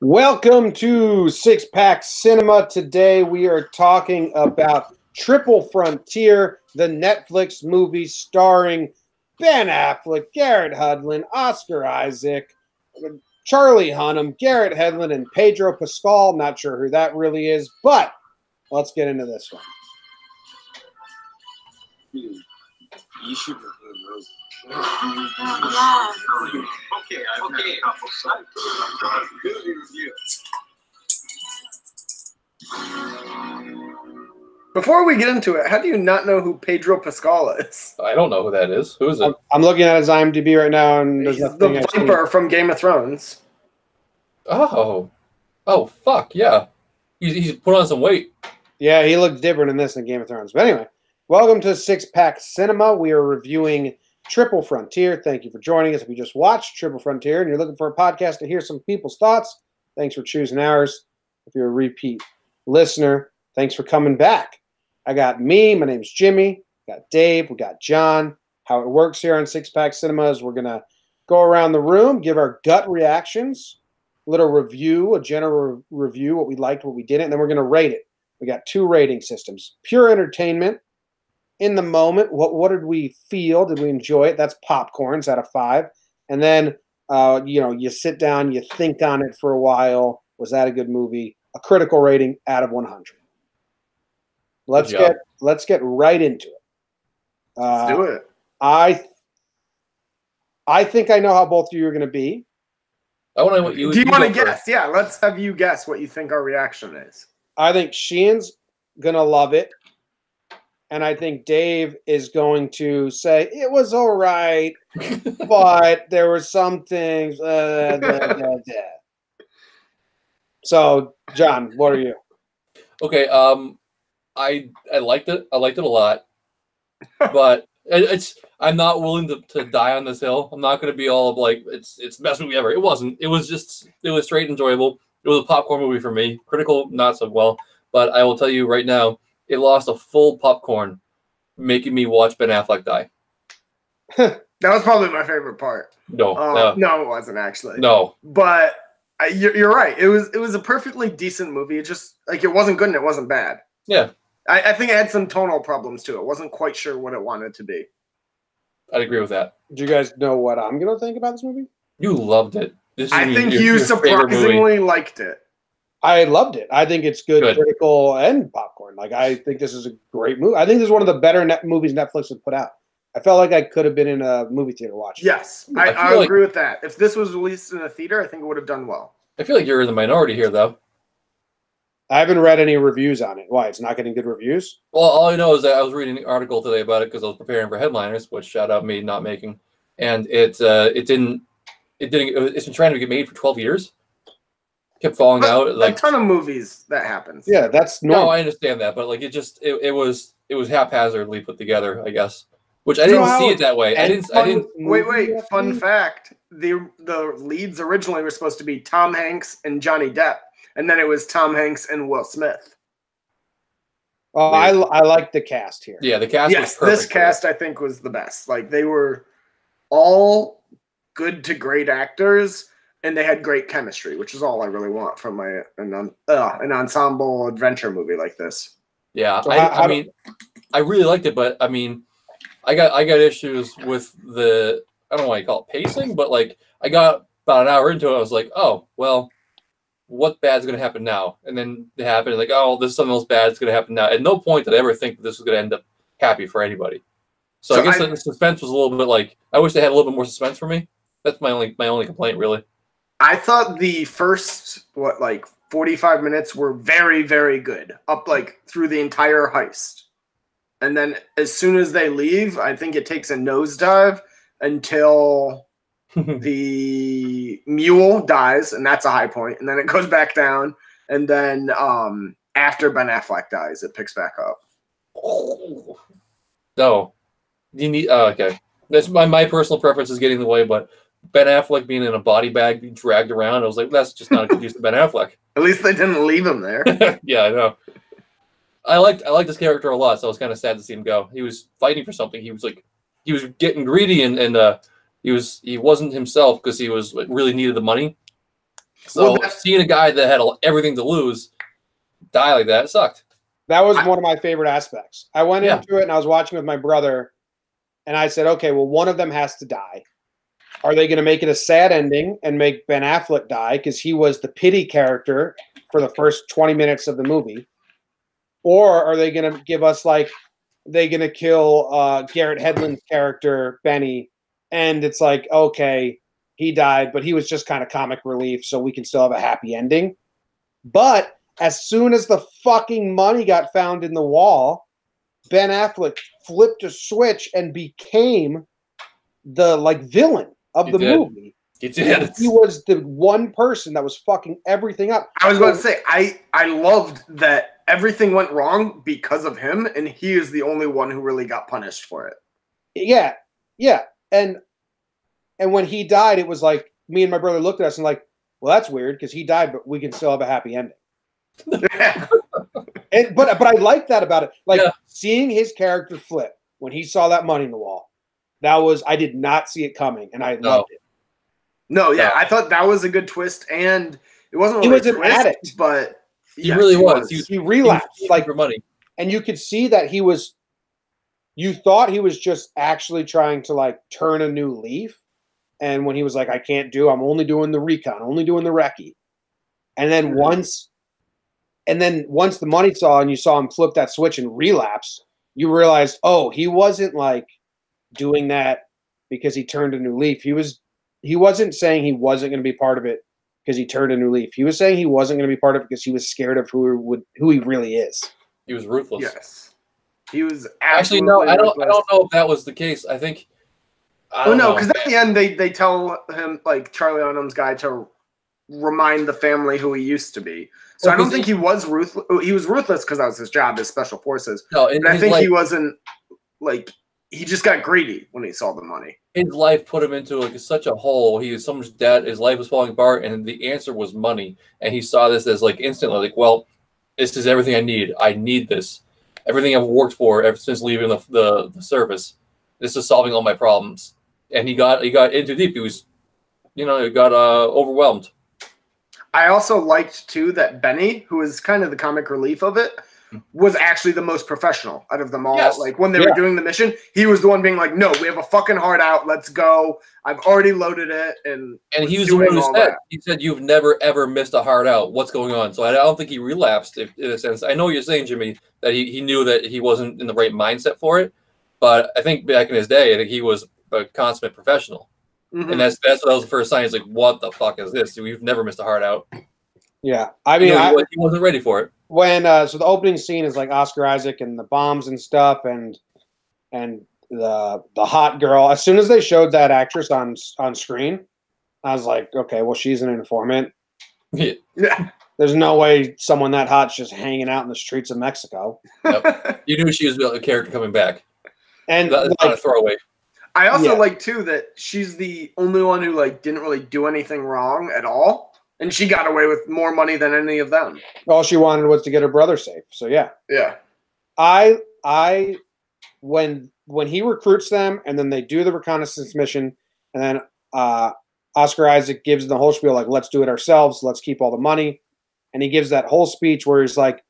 Welcome to Six Pack Cinema. Today we are talking about Triple Frontier, the Netflix movie starring Ben Affleck, Garrett Hedlund, Oscar Isaac, Charlie Hunnam, Garrett Hedlund, and Pedro Pascal. Not sure who that really is, but let's get into this one. You should remove those. Okay. Good review. Before we get into it, how do you not know who Pedro Pascal is? I don't know who that is. Who is it? I'm looking at his IMDb right now, and there's He's nothing the I see. Viper from Game of Thrones. Oh, fuck yeah. He's put on some weight. Yeah, he looks different in this than Game of Thrones. But anyway, welcome to Six Pack Cinema. We are reviewing Triple Frontier. Thank you for joining us. If you just watched Triple Frontier and you're looking for a podcast to hear some people's thoughts, thanks for choosing ours. If you're a repeat listener, thanks for coming back. I got me. My name's Jimmy. We got Dave. We got John. How it works here on Six Pack Cinema is we're going to go around the room, give our gut reactions, a little review, a general review, what we liked, what we didn't, and then we're going to rate it. We got two rating systems. Pure entertainment. In the moment, what did we feel? Did we enjoy it? That's popcorns out of 5. And then, you sit down, you think on it for a while. Was that a good movie? A critical rating out of 100. Let's get right into it. Let's do it. I think I know how both of you are going to be. I want to know what you. Do you want to guess? First. Yeah, let's have you guess what you think our reaction is. I think Sheehan's going to love it. And I think Dave is going to say, it was all right, but there were some things. So, John, what are you? Okay, I liked it. I liked it a lot. But I'm not willing to die on this hill. I'm not going to be all like, it's the best movie ever. It wasn't. It was straight enjoyable. It was a popcorn movie for me. Critical, not so well. But I will tell you right now, it lost a full popcorn, making me watch Ben Affleck die. That was probably my favorite part. No, no, it wasn't actually. No, but you're right. It was a perfectly decent movie. It just it wasn't good and it wasn't bad. Yeah, I think it had some tonal problems too. It wasn't quite sure what it wanted to be. I'd agree with that. Do you guys know what I'm going to think about this movie? You loved it. I think you surprisingly liked it. I loved it. I think it's good, critical, and popcorn. I think this is a great movie. I think this is one of the better movies Netflix has put out. I felt like I could have been in a movie theater watching. Yes, I agree with that. If this was released in a theater, I think it would have done well. I feel like you're in the minority here, though. I haven't read any reviews on it. Why? It's not getting good reviews? Well, all I know is that I was reading an article today about it because I was preparing for Headliners, which shout out me not making, and it's been trying to get made for 12 years. Kept falling out. A ton of movies that happens. Yeah, that's normal. No, I understand that, but it was haphazardly put together, I guess. Which I didn't see it that way. I didn't. Wait. Fun fact: the leads originally were supposed to be Tom Hanks and Johnny Depp, and then it was Tom Hanks and Will Smith. Oh, I like the cast here. Yeah, the cast. Yes, was this cast I think was the best. They were all good to great actors. And they had great chemistry, which is all I really want from an ensemble adventure movie like this. Yeah, so I really liked it, but I got issues with the, I don't know why you call it pacing, but I got about an hour into it, I was like, oh well, what bad's gonna happen now? And then it happened, this is something else bad that's gonna happen now. At no point did I ever think that this was gonna end up happy for anybody. So I guess the suspense was a little bit I wish they had a little bit more suspense for me. That's my only complaint, really. I thought the first 45 minutes were very, very good, up through the entire heist. And then as soon as they leave, I think it takes a nosedive until the mule dies, and that's a high point, and then it goes back down, and then after Ben Affleck dies, it picks back up. No. You need okay. That's my personal preference is getting in the way, but Ben Affleck being in a body bag, being dragged around, I was like, that's just not a good use of Ben Affleck. At least they didn't leave him there. Yeah, I know. I liked this character a lot, so I was kind of sad to see him go. He was fighting for something. He was getting greedy, and he wasn't himself because he was really needed the money. So Well, seeing a guy that had everything to lose die like that, it sucked. That was one of my favorite aspects. I went Yeah. into it and I was watching with my brother, and I said, okay, well, one of them has to die. Are they going to make it a sad ending and make Ben Affleck die because he was the pity character for the first 20 minutes of the movie? Or are they going to give us, like, they going to kill Garrett Hedlund's character, Benny, and it's like, okay, he died, but he was just kind of comic relief, so we can still have a happy ending. But as soon as the fucking money got found in the wall, Ben Affleck flipped a switch and became the villain of the movie. He did. He was the one person that was fucking everything up. I was going to say, I loved that everything went wrong because of him, and he is the only one who really got punished for it. Yeah, yeah. And when he died, it was like me and my brother looked at us and like, well, that's weird because he died, but we can still have a happy ending. But I like that about it. Like seeing his character flip when he saw that money in the wall. I did not see it coming, and I loved it. No, yeah, I thought that was a good twist, and it wasn't really he was an addict, but he really was. He relapsed for money, and you could see that he was. You thought he was just actually trying to turn a new leaf, and when he was like, "I can't I'm only doing the recon, only doing the recce," and then once the money saw and you saw him flip that switch and relapse, you realized, oh, he wasn't doing that because he turned a new leaf. He wasn't saying he wasn't going to be part of it because he turned a new leaf. He was saying he wasn't going to be part of it because he was scared of who he really is. He was ruthless. Yes, he was actually no. I don't know if that was the case. I think. No, because at the end they tell him Charlie Hunnam's guy to remind the family who he used to be. So I don't think he was ruthless. He was ruthless because that was his job as special forces. No, and I think he wasn't he just got greedy when he saw the money. His life put him into such a hole. He was so much debt. His life was falling apart, and the answer was money. And he saw this as instantly well, this is everything I need. I need this. Everything I've worked for ever since leaving the service. This is solving all my problems. And he got into deep. He was, he got overwhelmed. I also liked too that Benny, who is kind of the comic relief of it, was actually the most professional out of them all. Yes. When they were doing the mission, he was the one being like, "No, we have a fucking heart out. Let's go. I've already loaded it." And he was the one who said, "He said you've never ever missed a heart out. What's going on?" So I don't think he relapsed in a sense. I know what you're saying, Jimmy, that he knew that he wasn't in the right mindset for it, but I think back in his day, I think he was a consummate professional. Mm-hmm. And that's what was the first sign. He's like, "What the fuck is this? We've never missed a heart out." Yeah, I mean, he wasn't ready for it. When so the opening scene is Oscar Isaac and the bombs and stuff, and the hot girl. As soon as they showed that actress on screen, I was like, okay, well, she's an informant. Yeah. There's no way someone that hot's just hanging out in the streets of Mexico. Yep. You knew she was a character coming back, and that's not a throwaway. I also like too that she's the only one who didn't really do anything wrong at all. And she got away with more money than any of them. All she wanted was to get her brother safe. So yeah. Yeah. When he recruits them and then they do the reconnaissance mission, and then Oscar Isaac gives the whole spiel let's do it ourselves, let's keep all the money. And he gives that whole speech where he's like,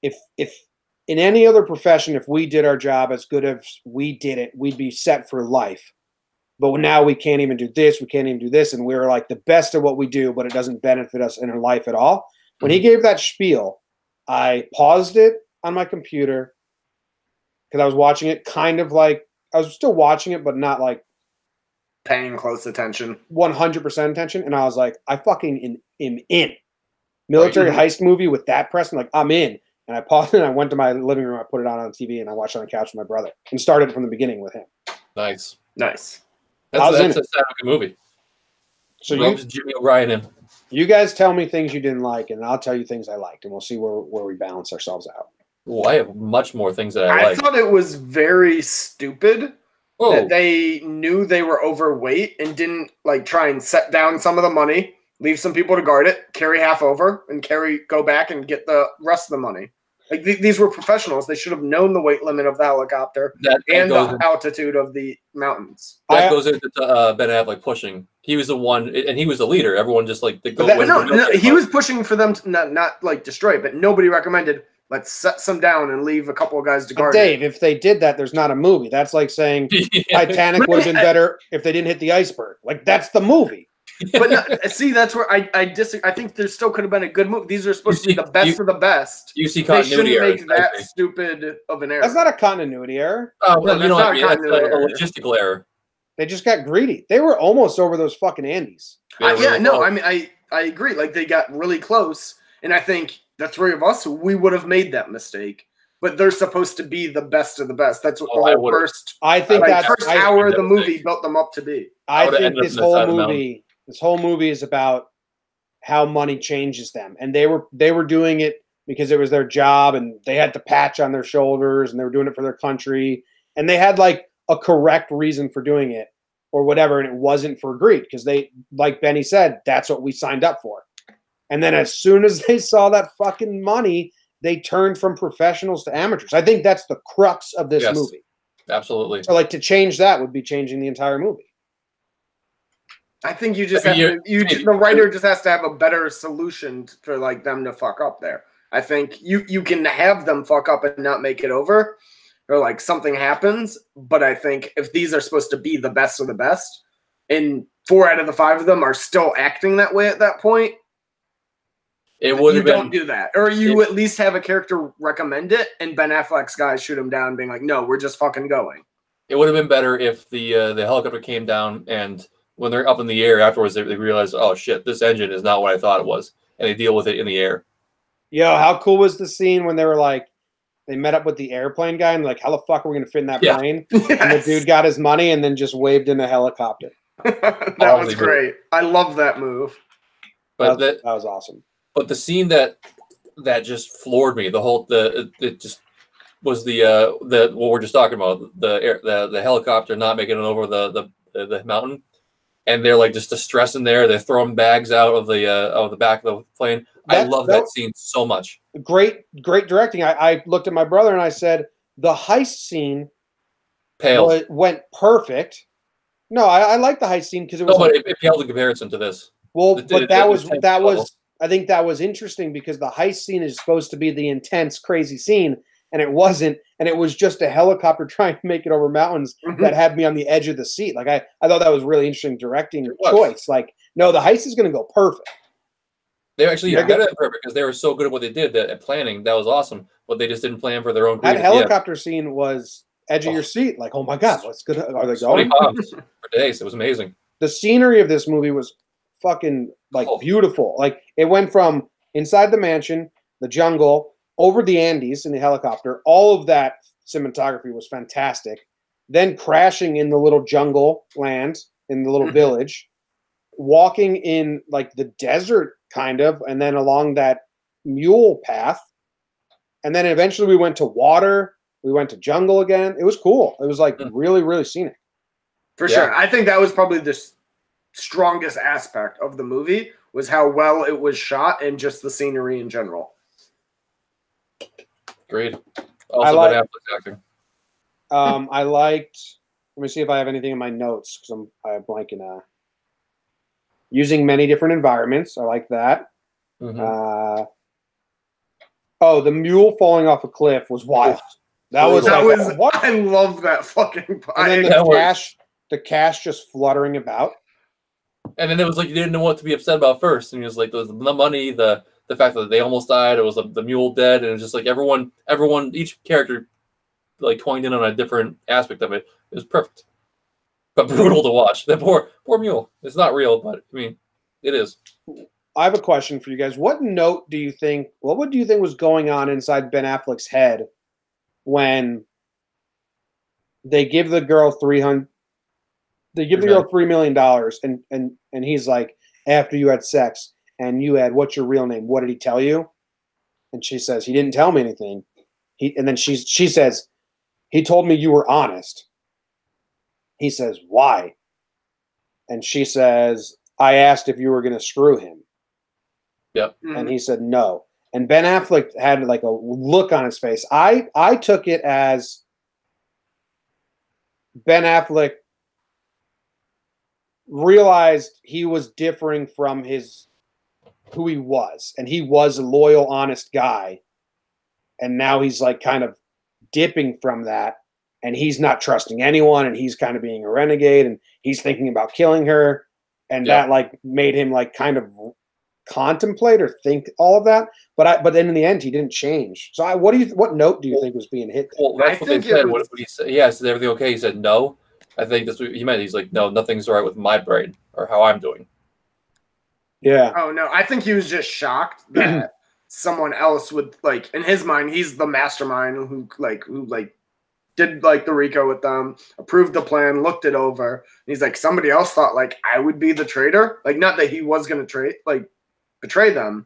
if in any other profession, if we did our job as good as we did it, we'd be set for life. But now we can't even do this. We can't even do this. And we're the best at what we do, but it doesn't benefit us in our life at all. When he gave that spiel, I paused it on my computer because I was watching it I was still watching it, but not paying close attention, 100% attention. And I was like, I fucking am in. Military heist movie with that press. I'm in. And I paused it and I went to my living room. I put it on TV and I watched it on the couch with my brother and started from the beginning with him. Nice. That's a good movie. So Jimmy O'Brien in. You guys tell me things you didn't like, and I'll tell you things I liked, and we'll see where we balance ourselves out. Oh, I have much more things that I like. I thought it was very stupid that they knew they were overweight and didn't try and set down some of the money, leave some people to guard it, carry half over, and go back and get the rest of the money. Like these were professionals. They should have known the weight limit of the helicopter and the altitude of the mountains. That goes into Ben Affleck pushing. He was the one, and he was the leader. Everyone just like he was pushing for them to not like destroy it, but nobody recommended let's set some down and leave a couple of guys to guard. Dave, if they did that, there's not a movie. That's like saying Titanic would have been better if they didn't hit the iceberg. Like that's the movie. But see, that's where I disagree. I think there still could have been a good movie. These are supposed to be the best of the best. You see continuity error. They shouldn't make that stupid of an error. That's not a continuity error. Oh, well, you know what I mean? That's a logistical error. They just got greedy. They were almost over those fucking Andes. I agree. Like they got really close, and I think the three of us, we would have made that mistake. But they're supposed to be the best of the best. That's what the first. I think that first hour of the movie built them up to be. I think this whole movie is about how money changes them, and they were doing it because it was their job, and they had the patch on their shoulders, and they were doing it for their country, and they had like a correct reason for doing it or whatever, and it wasn't for greed because they, like Benny said, that's what we signed up for. And then as soon as they saw that fucking money, they turned from professionals to amateurs. I think that's the crux of this movie. Absolutely. So like to change that would be changing the entire movie. I think you just the writer just has to have a better solution for like them to fuck up there. I think you can have them fuck up and not make it over, or like something happens. But I think if these are supposed to be the best of the best, and 4 out of the 5 of them are still acting that way at that point, it would have been. Don't do that, or you at least have a character recommend it, and Ben Affleck's guys shoot him down, being like, "No, we're just fucking going." It would have been better if the helicopter came down and when they're up in the air afterwards, they realize, oh shit, this engine is not what I thought it was, and they deal with it in the air. Yo, how cool was the scene when they were like, they met up with the airplane guy and like, how the fuck are we gonna fit in that plane? Yes. And the dude got his money and then just waved in a helicopter. That was great. I love that move. But that was awesome. But the scene that just floored me, it just was the what we're just talking about, the helicopter not making it over the mountain. And they're like just distressed in there. They're throwing bags out of the back of the plane. I love that scene so much. Great directing. I looked at my brother and I said, the heist scene went perfect. No, I like the heist scene because it was. No, but it paled in comparison to this. Well, I think that was interesting because the heist scene is supposed to be the intense, crazy scene, and it wasn't. And it was just a helicopter trying to make it over mountains that had me on the edge of the seat. Like I thought that was really interesting directing choice. Like, no, the heist is going to go perfect. They actually got it perfect because they were so good at what they did at planning. That was awesome. But they just didn't plan for their own. That helicopter scene was edge of your seat. Like, oh my god, what's good? Are they going? 20 pounds for days. It was amazing. The scenery of this movie was fucking beautiful. Like it went from inside the mansion, the jungle, over the Andes in the helicopter. All of that cinematography was fantastic. Then crashing in the little jungle land in the little village, walking in like the desert kind of, and then along that mule path. And then eventually we went to water. We went to jungle again. It was cool. It was like really, really scenic. For sure. I think that was probably the strongest aspect of the movie was how well it was shot and just the scenery in general. Great. Also, Ben Affleck's acting. I liked. Let me see if I have anything in my notes because I have blanking. Using many different environments. I like that. The mule falling off a cliff was wild. That was what? I love that fucking. And then the cash just fluttering about. And then it was like you didn't know what to be upset about first, and it was like the money, the fact that they almost died. It was the mule dead, and it was just like everyone, each character, like coined in on a different aspect of it. It was perfect, but brutal to watch. That poor mule. It's not real, but I mean, it is. I have a question for you guys. What do you think was going on inside Ben Affleck's head when they give the girl $3 million and he's like, after you had sex and you had, what's your real name? What did he tell you? And she says, he didn't tell me anything. And then she says, he told me you were honest. He says, why? And she says, I asked if you were going to screw him. Yep. And he said, no. And Ben Affleck had like a look on his face. I took it as Ben Affleck realized he was differing from who he was, and he was a loyal, honest guy, and now he's like kind of dipping from that, and he's not trusting anyone, and he's kind of being a renegade, and he's thinking about killing her, and that like made him like kind of contemplate or think all of that. But then in the end, he didn't change. So what note do you think was being hit there? Well, that's what they said. What he said? Yeah, is everything okay? He said no. I think that's what he meant. He's like, no, nothing's right with my brain or how I'm doing. Yeah. Oh no, I think he was just shocked that someone else would like. In his mind, he's the mastermind who did like the RICO with them, approved the plan, looked it over. And he's like, somebody else thought like I would be the traitor. Like, not that he was gonna betray them,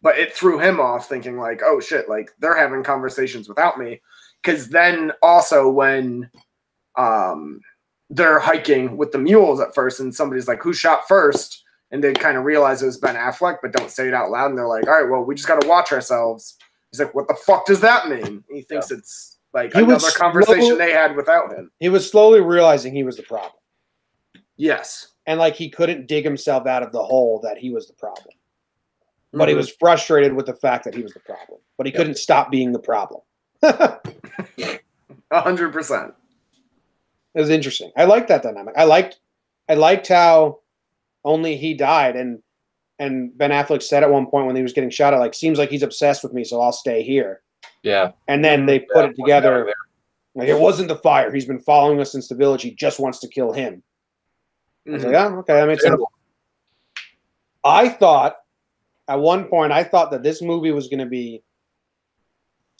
but it threw him off, thinking like, oh shit, like they're having conversations without me. Because then also when they're hiking with the mules at first, and somebody's like, who shot first? And they kind of realize it was Ben Affleck, but don't say it out loud. And they're like, all right, well, we just got to watch ourselves. He's like, what the fuck does that mean? He thinks it's like another conversation they had without him. He was slowly realizing he was the problem. Yes. And like he couldn't dig himself out of the hole that he was the problem. But he was frustrated with the fact that he was the problem. But he couldn't stop being the problem. 100%. It was interesting. I liked that dynamic. I liked how only he died, and Ben Affleck said at one point when he was getting shot at, like, seems like he's obsessed with me, so I'll stay here. Yeah. And then they put it together. Like, it wasn't the fire. He's been following us since the village. He just wants to kill him. I was like, oh, okay, that makes sense. I thought, at one point, that this movie was going to be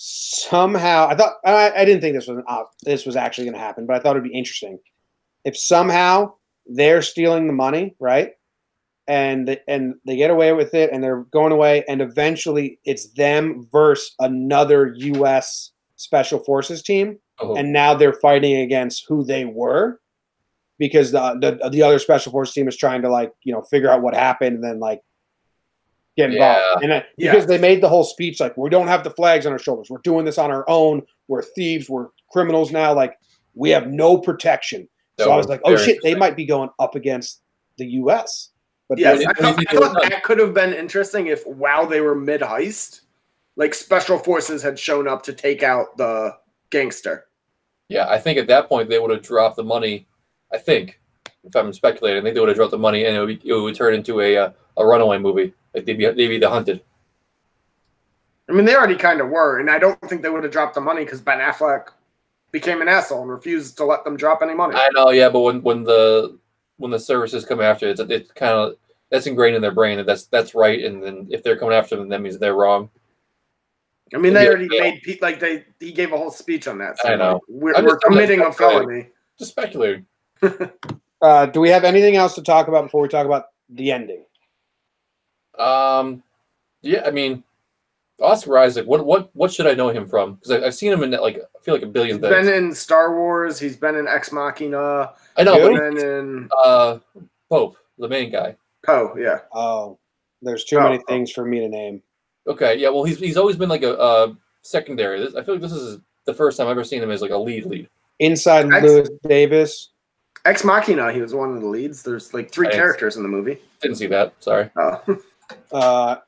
somehow, I didn't think this was actually going to happen, but I thought it'd be interesting if somehow they're stealing the money, right? And they get away with it, and they're going away, and eventually it's them versus another U.S. Special Forces team, and now they're fighting against who they were, because the other Special Forces team is trying to figure out what happened and then get involved. And because they made the whole speech like, we don't have the flags on our shoulders, we're doing this on our own, we're thieves, we're criminals now, like we have no protection. So I was like, oh shit, they might be going up against the U.S. But yes, I thought that could have been interesting if while they were mid-heist, like Special Forces had shown up to take out the gangster. Yeah, I think at that point they would have dropped the money. I think, if I'm speculating, I think they would have dropped the money, and it would turn into a runaway movie. Like they'd be the hunted. I mean, they already kind of were, and I don't think they would have dropped the money because Ben Affleck became an asshole and refused to let them drop any money. I know, yeah, but when the services come after it, it's kind of that's ingrained in their brain that that's right, and then if they're coming after them, that means they're wrong. I mean, they already made he gave a whole speech on that. So I know we're committing a felony. Just speculating. Do we have anything else to talk about before we talk about the ending? Yeah, I mean, Oscar Isaac. What should I know him from? Because I've seen him in I feel like a billion things. He's been in Star Wars. He's been in Ex Machina. I know. He's been in Pope, the main guy. Poe, yeah. Oh, there's too many things for me to name. Okay, yeah. Well, he's always been like a secondary. I feel like this is the first time I've ever seen him as like a lead. Inside Lewis Davis. Ex Machina, he was one of the leads. There's like 3 characters in the movie. Didn't see that. Sorry. Oh.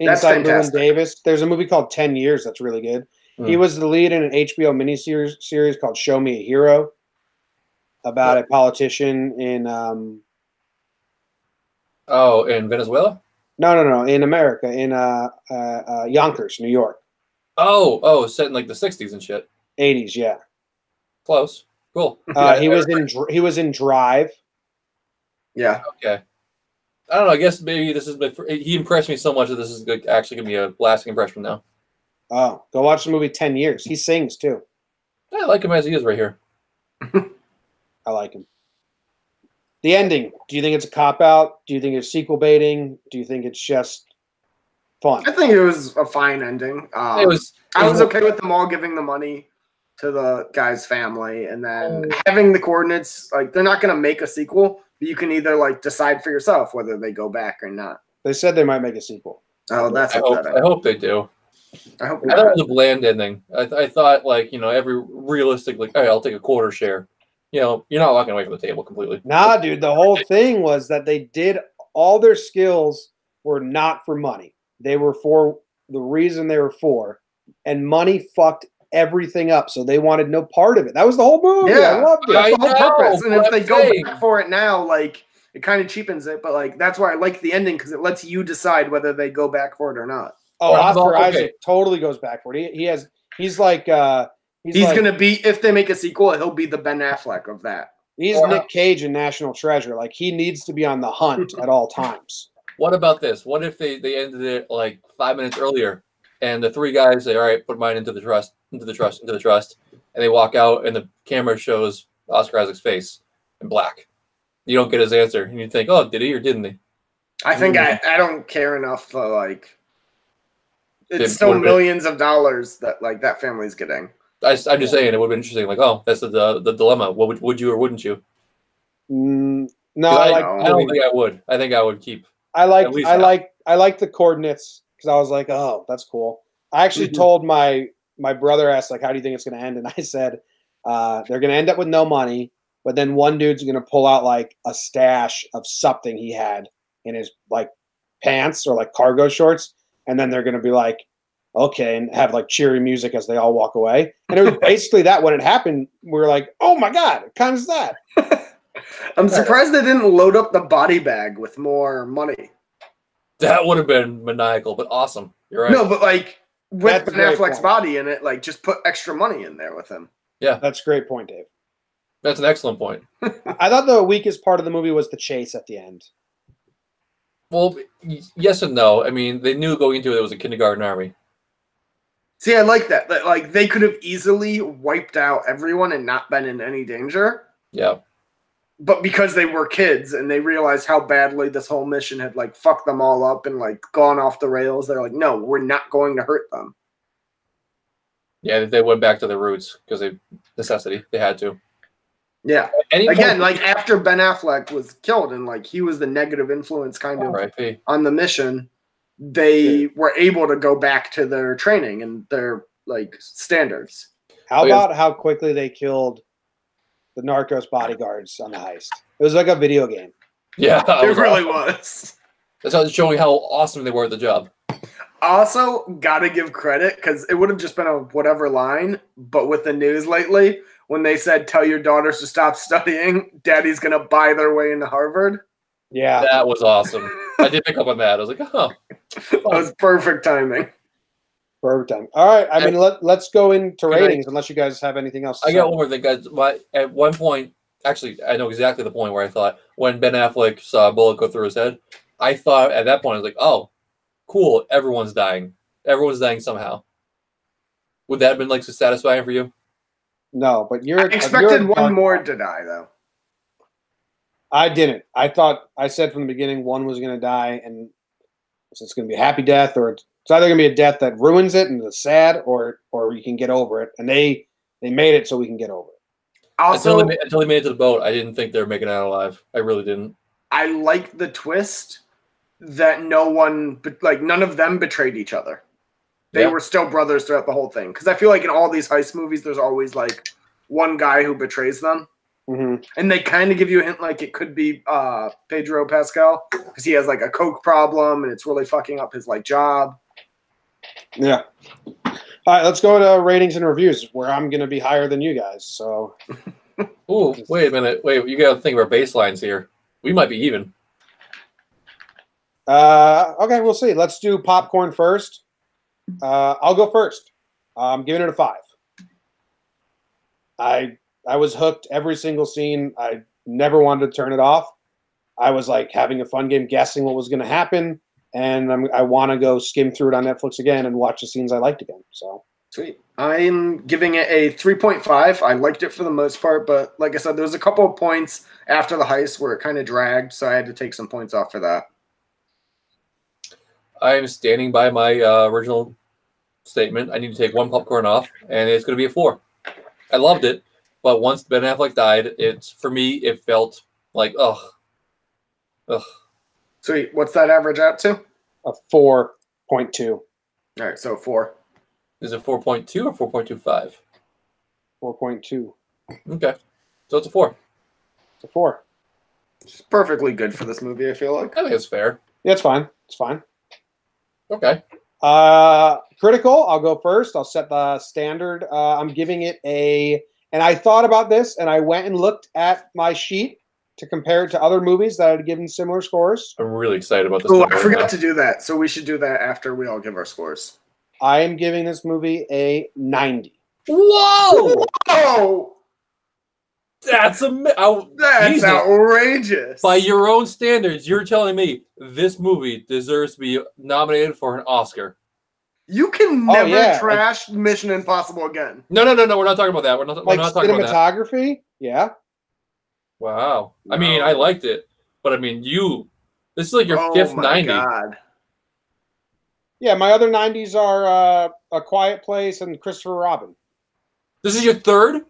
Inside Lewis Davis. There's a movie called 10 Years that's really good. He was the lead in an HBO miniseries called Show Me a Hero about a politician in in Venezuela? No. In America, in Yonkers, New York. Oh, set in like the 60s and shit. 80s, yeah. Close. Cool. He was in Drive. Yeah. Okay. I don't know. I guess maybe this is. He impressed me so much that this is actually going to be a lasting impression now. Oh, go watch the movie 10 Years. He sings too. I like him as he is right here. I like him. The ending. Do you think it's a cop-out? Do you think it's sequel baiting? Do you think it's just fun? I think it was a fine ending. I was okay with them all giving the money to the guy's family, and then having the coordinates. Like, they're not going to make a sequel, but you can either decide for yourself whether they go back or not. They said they might make a sequel. Oh, that's I hope they do. I hope I thought it not. was a bland ending. I thought, like, every realistic, like, all right, I'll take a quarter share. You're not walking away from the table completely. Nah, dude, the whole thing was that they did all their skills were not for money. They were for the reason they were for, and money fucked everything up. So they wanted no part of it. That was the whole movie. I Yeah, loved it. that's the I whole know, purpose. And but if they I'm go saying- back for it now, like it kind of cheapens it. But like that's why I like the ending because it lets you decide whether they go back for it or not. Oh, Well, Oscar okay. Isaac totally goes back for it. He's like He's like, gonna be if they make a sequel, he'll be the Ben Affleck of that. he's Or- Nick Cage in National Treasure. Like he needs to be on the hunt at all times. What about this? What if they ended it like 5 minutes earlier, and the three guys say, "All right, put mine into the trust, into the trust, into the trust," and they walk out, and the camera shows Oscar Isaac's face in black. You don't get his answer, and you think, "Oh, did he or didn't he?" I think I don't care enough to like. It's It still would've been- millions of dollars that like that family's getting. I'm just saying it would have been interesting. Like, oh, that's the dilemma. What would you or wouldn't you? No, 'Cause I I like. don't think I would. I think I would keep. I like At least I half. like the coordinates because I was like, oh, that's cool. I actually Mhm. told my brother asked like, how do you think it's going to end? And I said, they're going to end up with no money, but then one dude's going to pull out like a stash of something he had in his like pants or like cargo shorts, and then they're going to be like, okay, and have like cheery music as they all walk away. And it was basically that when it happened, we were like, oh my god, what kind of that? I'm surprised they didn't load up the body bag with more money. That would have been maniacal, but awesome. You're right. No, but like with That's a Ben great Affleck's point. body in it, like just put extra money in there with him. That's a great point, Dave. That's an excellent point. I thought the weakest part of the movie was the chase at the end. Well, yes and no. I mean, they knew going into it was a kindergarten army. See, I like that. That like they could have easily wiped out everyone and not been in any danger. Yeah. But because they were kids and they realized how badly this whole mission had like fucked them all up and like gone off the rails, they're like, no, we're not going to hurt them. Yeah, they went back to their roots because they necessity. They had to. Yeah. Any Again, point- like after Ben Affleck was killed and like he was the negative influence kind of R.I.P. on the mission, they were able to go back to their training and their like standards. How Oh, yeah. about how quickly they killed the Narcos bodyguards on the heist? It was like a video game. Yeah, that It was really awesome. was. That's how it's showing how awesome they were at the job. Also, gotta give credit because it would have just been a whatever line, but with the news lately, when they said, tell your daughters to stop studying, daddy's gonna buy their way into Harvard. Yeah. That was awesome. I did pick up on that. I was like, oh, That was perfect timing. Perfect time. All right. I mean, let's go into ratings unless you guys have anything else to I say. got one more thing, guys. At one point, actually, I know exactly the point where I thought when Ben Affleck saw a bullet go through his head, I thought at that point, I was like, oh, cool, everyone's dying. Everyone's dying somehow. Would that have been like so satisfying for you? No, but I expected one more to die, though. I didn't. I said from the beginning one was going to die, and it's going to be a happy death, or it's either going to be a death that ruins it and it's sad, or you can get over it. And they made it so we can get over it. Also, until they made it to the boat, I didn't think they were making it out alive. I really didn't. I like the twist that none of them betrayed each other. They Yeah. were still brothers throughout the whole thing. Because I feel like in all these heist movies, there's always like one guy who betrays them. Mm-hmm. And they kind of give you a hint like it could be Pedro Pascal because he has like a coke problem and it's really fucking up his like job. Yeah. All right, let's go to ratings and reviews, where I'm going to be higher than you guys. So, Ooh, wait a minute. Wait, you got to think of our baselines here. We might be even. okay, we'll see. Let's do popcorn first. I'll go first. I'm giving it a 5. I was hooked every single scene. I never wanted to turn it off. I was like having a fun game guessing what was going to happen, and I want to go skim through it on Netflix again and watch the scenes I liked again. So Sweet. I'm giving it a 3.5. I liked it for the most part, but like I said, there was a couple of points after the heist where it kind of dragged, so I had to take some points off for that. I am standing by my original statement. I need to take one popcorn off, and it's going to be a 4. I loved it, but once Ben Affleck died, for me, it felt like, ugh. Sweet. What's that average out to? a 4.2. All right, so 4. Is it 4.2 or 4.25? 4.2. Okay, so it's a 4. It's a 4. It's perfectly good for this movie, I feel like. I think it's fair. Yeah, it's fine. It's fine. Okay. Critical. I'll go first. I'll set the standard. I'm giving it a. And I thought about this, and I went and looked at my sheet to compare it to other movies that had given similar scores. I'm really excited about this. Oh, I forgot to do that. So we should do that after we all give our scores. I am giving this movie a 90. Whoa! Oh, That's that's outrageous. By your own standards, you're telling me this movie deserves to be nominated for an Oscar. You can never trash Mission Impossible again. No. We're not talking about that. We're not talking about that. Cinematography? Yeah. Wow. I mean, I liked it, but I mean, this is like your fifth 90. God. Yeah, my other 90s are A Quiet Place and Christopher Robin. This is your third?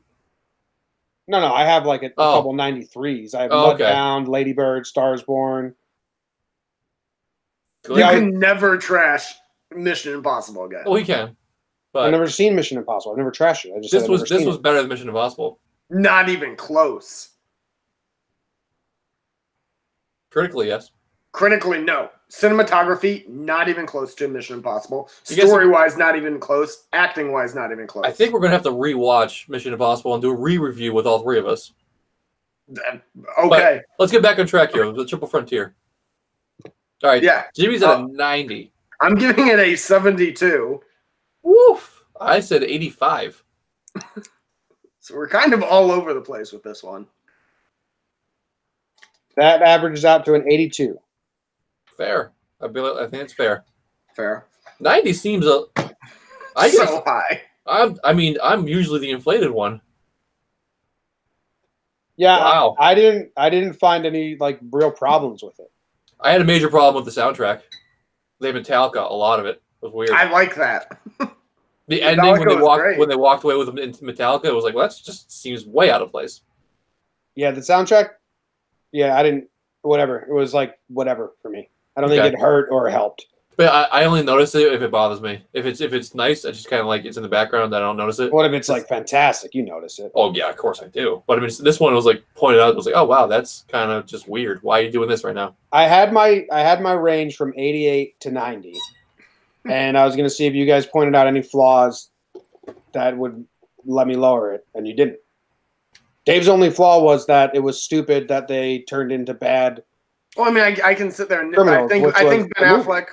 No, I have like a couple 93s. I have Mudbound, Lady Bird, Stars Born. You can never trash Mission Impossible again. Well, he can. But I've never seen Mission Impossible. I've never trashed it. This was better than Mission Impossible. Not even close. Critically, yes. Critically, no. Cinematography, not even close to Mission Impossible. Story-wise, not even close. Acting-wise, not even close. I think we're going to have to rewatch Mission Impossible and do a re-review with all three of us. Okay. But let's get back on track here. The Triple Frontier. All right. Yeah. Jimmy's at a 90. I'm giving it a 72. Woof. I said 85. So we're kind of all over the place with this one. That averages out to an 82. Fair. I think it's fair. Fair. 90 seems so high. I'm usually the inflated one. Yeah. Wow. I didn't find any like real problems with it. I had a major problem with the soundtrack. They Metallica, a lot of it was weird. I like that. The ending when they walked away with them into Metallica, it was like, well, that just seems way out of place. Yeah, the soundtrack. Yeah, I didn't. Whatever. It was like whatever for me. I don't think it hurt or helped. But I only notice it if it bothers me. If it's nice, I just kind of like it's in the background. I don't notice it. What if it's like fantastic? You notice it. Oh yeah, of course I do. But I mean, this one was like pointed out. It was like, oh wow, that's kind of just weird. Why are you doing this right now? I had my range from 88 to 90, and I was going to see if you guys pointed out any flaws that would let me lower it, and you didn't. Dave's only flaw was that it was stupid that they turned into bad. Well, I mean, I can sit there and criminals, I think Ben Affleck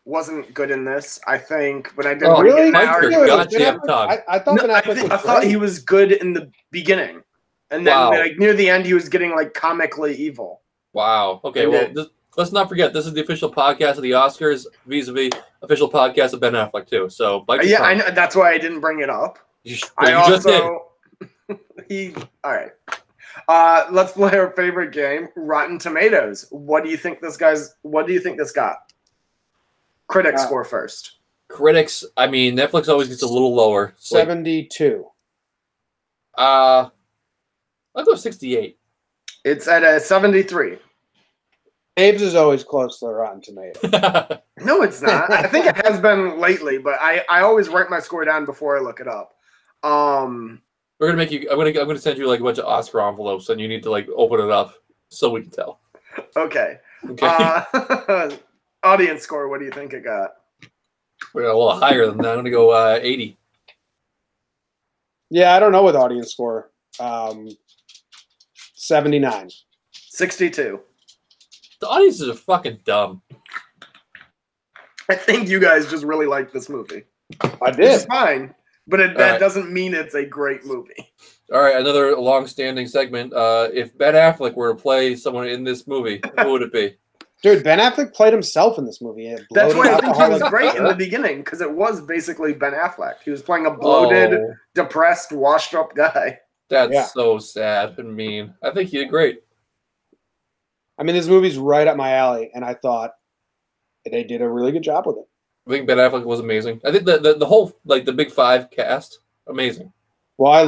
wasn't good in this. I think, but I didn't want really? to get I thought Ben Affleck I thought he was good in the beginning, and then like near the end, he was getting like comically evil. Wow. Okay. Well, let's not forget this is the official podcast of the Oscars, vis-a-vis official podcast of Ben Affleck too. So, yeah, I know. That's why I didn't bring it up. You just did. All right. Let's play our favorite game, Rotten Tomatoes. What do you think this got? Critics score first. Critics, I mean, Netflix always gets a little lower. 72. I'll go 68. It's at a 73. Dave's is always close to Rotten Tomatoes. No, it's not. I think it has been lately, but I always write my score down before I look it up. We're gonna make you. I'm gonna send you like a bunch of Oscar envelopes, and you need to like open it up so we can tell. Okay. Okay. Audience score. What do you think it got? We're a little higher than that. I'm gonna go 80. Yeah, I don't know what audience score. 79. 62. The audiences are fucking dumb. I think you guys just really like this movie. I did. It's fine. But that doesn't mean it's a great movie. All right, another long-standing segment. If Ben Affleck were to play someone in this movie, who would it be? Dude, Ben Affleck played himself in this movie. That's why I think he was great in the beginning, because it was basically Ben Affleck. He was playing a bloated, depressed, washed-up guy. That's so sad and mean. I think he did great. I mean, this movie's right up my alley, and I thought they did a really good job with it. I think Ben Affleck was amazing. I think the whole like the Big Five cast, amazing. Well, I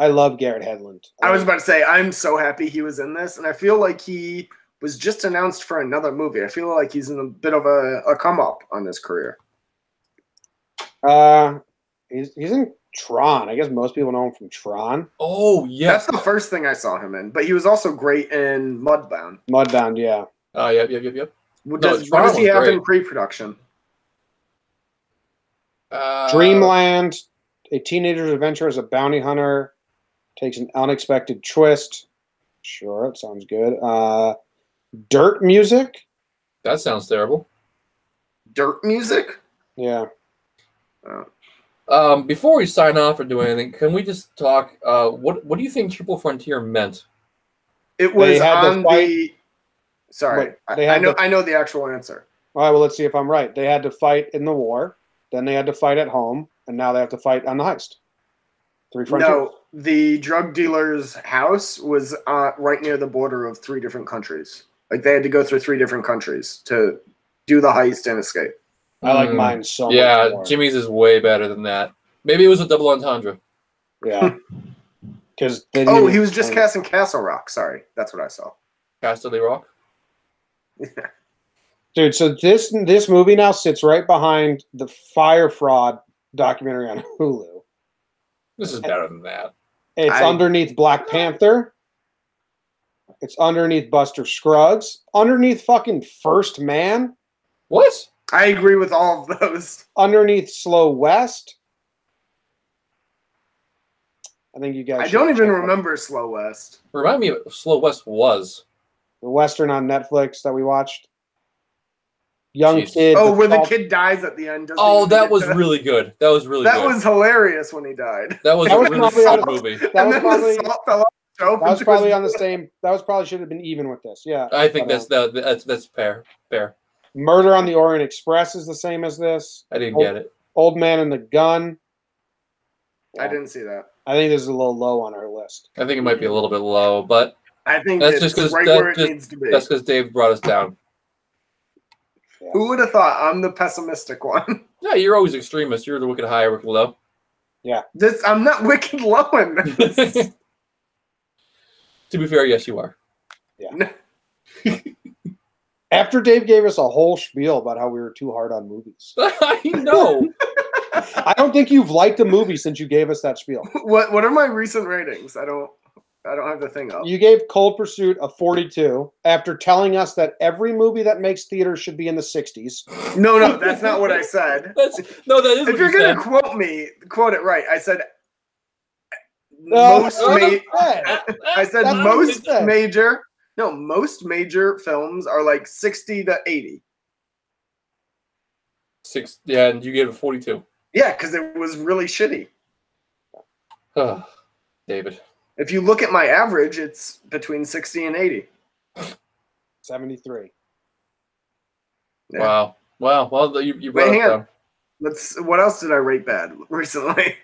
love Garrett Hedlund. I was about to say I'm so happy he was in this, and I feel like he was just announced for another movie. I feel like he's in a bit of a come up on his career. He's in Tron. I guess most people know him from Tron. Oh yeah, That's the first thing I saw him in. But he was also great in Mudbound. Mudbound, yeah. Oh yep. What No, does Tron he was have in great. pre-production? Dreamland. A teenager's adventure as a bounty hunter takes an unexpected twist. Sure, it sounds good. Dirt music. That sounds terrible. Dirt music? Yeah. Before we sign off or do anything, can we just talk? What do you think Triple Frontier meant? It was They had to on fight- the. Sorry, Wait, they I had know. to- I know the actual answer. All right, well, let's see if I'm right. They had to fight in the war, then they had to fight at home, and now they have to fight on the heist. Three frontiers. No, the drug dealer's house was right near the border of 3 different countries. Like they had to go through 3 different countries to do the heist and escape. I like mine so much Yeah, more. Jimmy's is way better than that. Maybe it was a double entendre. Yeah. Because Oh, he was just casting Castle Rock. Sorry, that's what I saw. Casterly Rock. Dude, so this movie now sits right behind the fire fraud documentary on Hulu. This is better than that. It's underneath Black Panther. It's underneath Buster Scruggs. Underneath fucking First Man. What? I agree with all of those. Underneath Slow West. I think you guys. I should don't even check out remember Slow West. Remind me of what Slow West was. the Western on Netflix that we watched. Young Jesus. kid. Oh, where the called- kid dies at the end. doesn't Oh, even that get was to- really good. That was really That good. was hilarious when he died. That was That a was really probably solid on- movie. That And was then probably the salt fell off the shelf that was into probably his on the blood. same. That was probably should have been even with this. Yeah, I think But, that's fair. Fair. Murder on the Orient Express is the same as this. I didn't get it. Old Man and the Gun. I didn't see that. I think this is a little low on our list. I think it might be a little bit low, but I think That's it's just 'cause right that where it just- needs to be. that's because Dave brought us down. Who would have thought I'm the pessimistic one? Yeah, you're always extremist. You're the wicked high, wicked low. I'm not wicked low in this. To be fair, yes, you are. After Dave gave us a whole spiel about how we were too hard on movies, I know. I don't think you've liked a movie since you gave us that spiel. What are my recent ratings? I don't have the thing up. You gave Cold Pursuit a 42 after telling us that every movie that makes theaters should be in the 60s. No, that's not what I said. That is If what you're you gonna said. quote me, quote it right. I said No, most. that's what Ma- I said. I said That's what most you said. major. No, most major films are like 60 to 80. Yeah, and you gave it 42. Yeah, because it was really shitty. Ugh, David. If you look at my average, it's between 60 and 80. 73. Yeah. Wow. Well, you brought Wait, us hang on. down. What else did I rate bad recently?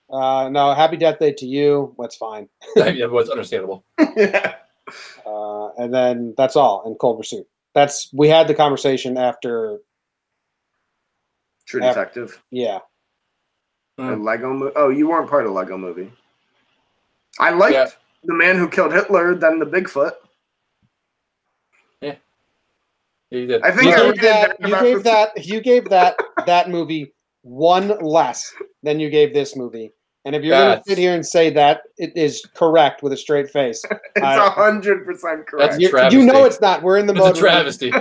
No, Happy Death Day to You. That's fine. Yeah, it was understandable. Yeah. And then that's all in Cold Pursuit. We had the conversation after. True Yeah. Detective. Yeah. A Lego movie. Oh, you weren't part of Lego movie. I liked Yeah. The Man Who Killed Hitler than the Bigfoot. Yeah, you did. I think You I gave rated that. that You about gave the- that. You gave that movie one less than you gave this movie. And if you're going to That's- sit here and say that it is correct with a straight face, It's 100% correct. That's you travesty. know it's not. We're in the It's a mode. travesty.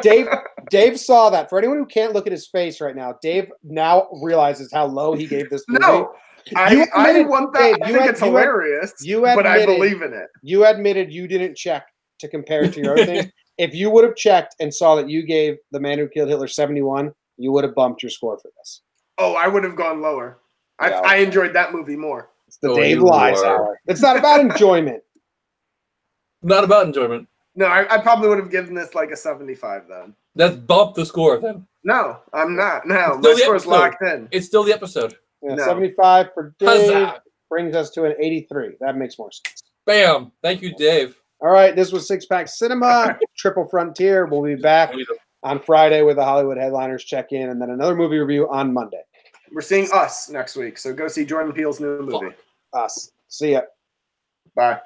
Dave saw that. For anyone who can't look at his face right now, Dave now realizes how low he gave this movie. No, You I admitted- want that. Dave, I you think had- it's you had- hilarious, you but I admitted- believe in it. You admitted you didn't check to compare it to your other things. If you would have checked and saw that you gave The Man Who Killed Hitler 71, you would have bumped your score for this. Oh, I would have gone lower. Yeah. I enjoyed that movie more. It's the Oh, Dave you Lies are. Hour. It's not about enjoyment. Not about enjoyment. No, I probably would have given this like a 75 then. Let's bump the score then. No, I'm not. No, It's still my the score's episode. locked in. It's still the episode. Yeah, No. 75 for Dave Huzzah. brings us to an 83. That makes more sense. Bam. Thank you, Dave. All right, this was Six Pack Cinema, Triple Frontier. We'll be back on Friday with the Hollywood Headliners check-in, and then another movie review on Monday. We're seeing Us next week, so go see Jordan Peele's new movie. Us. See ya. Bye.